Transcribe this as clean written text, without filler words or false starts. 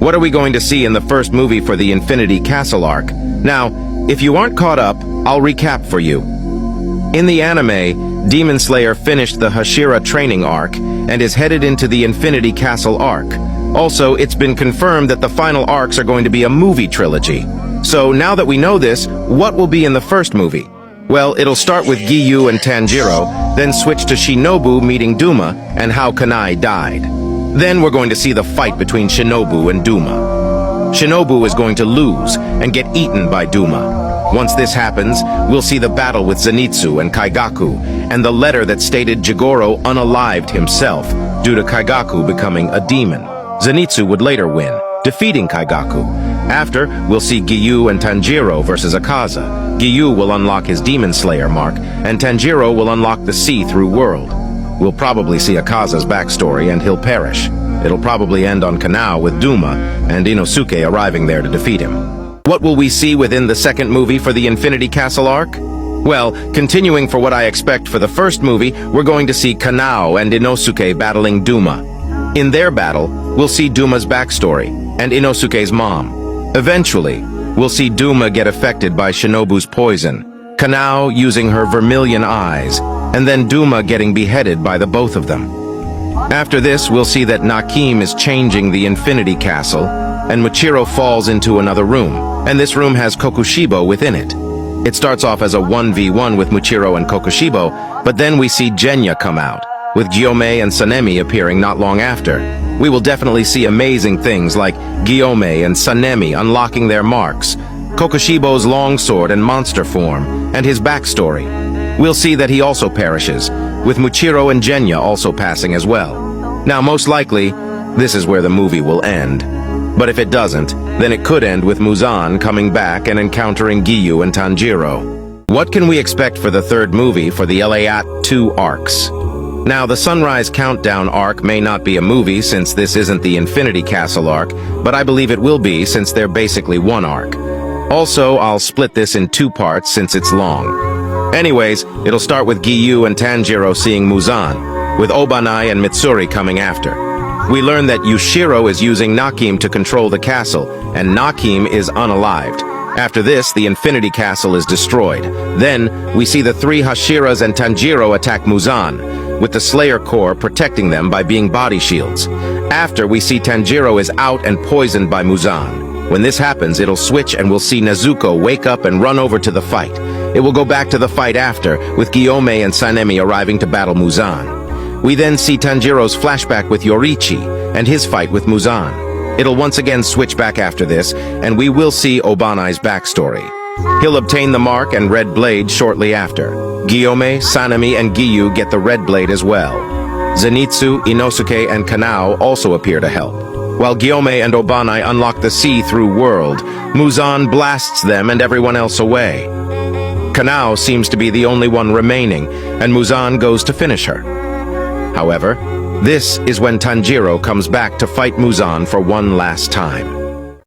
What are we going to see in the first movie for the Infinity Castle arc? Now, if you aren't caught up, I'll recap for you. In the anime, Demon Slayer finished the Hashira training arc and is headed into the Infinity Castle arc. Also, it's been confirmed that the final arcs are going to be a movie trilogy. So now that we know this, what will be in the first movie? Well, it'll start with Giyu and Tanjiro, then switch to Shinobu meeting Duma and how Kanai died. Then we're going to see the fight between Shinobu and Duma. Shinobu is going to lose and get eaten by Duma. Once this happens, we'll see the battle with Zenitsu and Kaigaku, and the letter that stated Jigoro unalived himself due to Kaigaku becoming a demon. Zenitsu would later win, defeating Kaigaku. After, we'll see Giyu and Tanjiro versus Akaza. Giyu will unlock his Demon Slayer mark, and Tanjiro will unlock the see-through world. We'll probably see Akaza's backstory and he'll perish. It'll probably end on Kanao with Duma and Inosuke arriving there to defeat him. What will we see within the second movie for the Infinity Castle arc? Well, continuing for what I expect for the first movie, we're going to see Kanao and Inosuke battling Duma. In their battle, we'll see Duma's backstory and Inosuke's mom. Eventually, we'll see Duma get affected by Shinobu's poison, Kanao using her vermilion eyes, and then Duma getting beheaded by the both of them. After this, we'll see that Nakim is changing the Infinity Castle, and Michiro falls into another room, and this room has Kokushibo within it. It starts off as a 1v1 with Michiro and Kokushibo, but then we see Genya come out, with Gyomei and Sanemi appearing not long after. We will definitely see amazing things like Gyomei and Sanemi unlocking their marks, Kokushibo's longsword and monster form, and his backstory. We'll see that he also perishes, with Michiro and Genya also passing as well. Now, most likely, this is where the movie will end. But if it doesn't, then it could end with Muzan coming back and encountering Giyu and Tanjiro. What can we expect for the third movie for the Elayat 2 arcs? Now, the Sunrise Countdown arc may not be a movie since this isn't the Infinity Castle arc, but I believe it will be since they're basically one arc. Also, I'll split this in 2 parts since it's long. Anyways, it'll start with Giyu and Tanjiro seeing Muzan, with Obanai and Mitsuri coming after. We learn that Yushiro is using Nakim to control the castle, and Nakim is unalived. After this, the Infinity Castle is destroyed. Then, we see the 3 Hashiras and Tanjiro attack Muzan, with the Slayer Corps protecting them by being body shields. After, we see Tanjiro is out and poisoned by Muzan. When this happens, it'll switch and we'll see Nezuko wake up and run over to the fight. It will go back to the fight after, with Gyomei and Sanemi arriving to battle Muzan. We then see Tanjiro's flashback with Yorichi and his fight with Muzan. It'll once again switch back after this, and we will see Obanai's backstory. He'll obtain the mark and red blade shortly after. Gyomei, Sanemi, and Giyu get the red blade as well. Zenitsu, Inosuke, and Kanao also appear to help. While Gyomei and Obanai unlock the see-through world, Muzan blasts them and everyone else away. Kanao seems to be the only one remaining, and Muzan goes to finish her. However, this is when Tanjiro comes back to fight Muzan for one last time.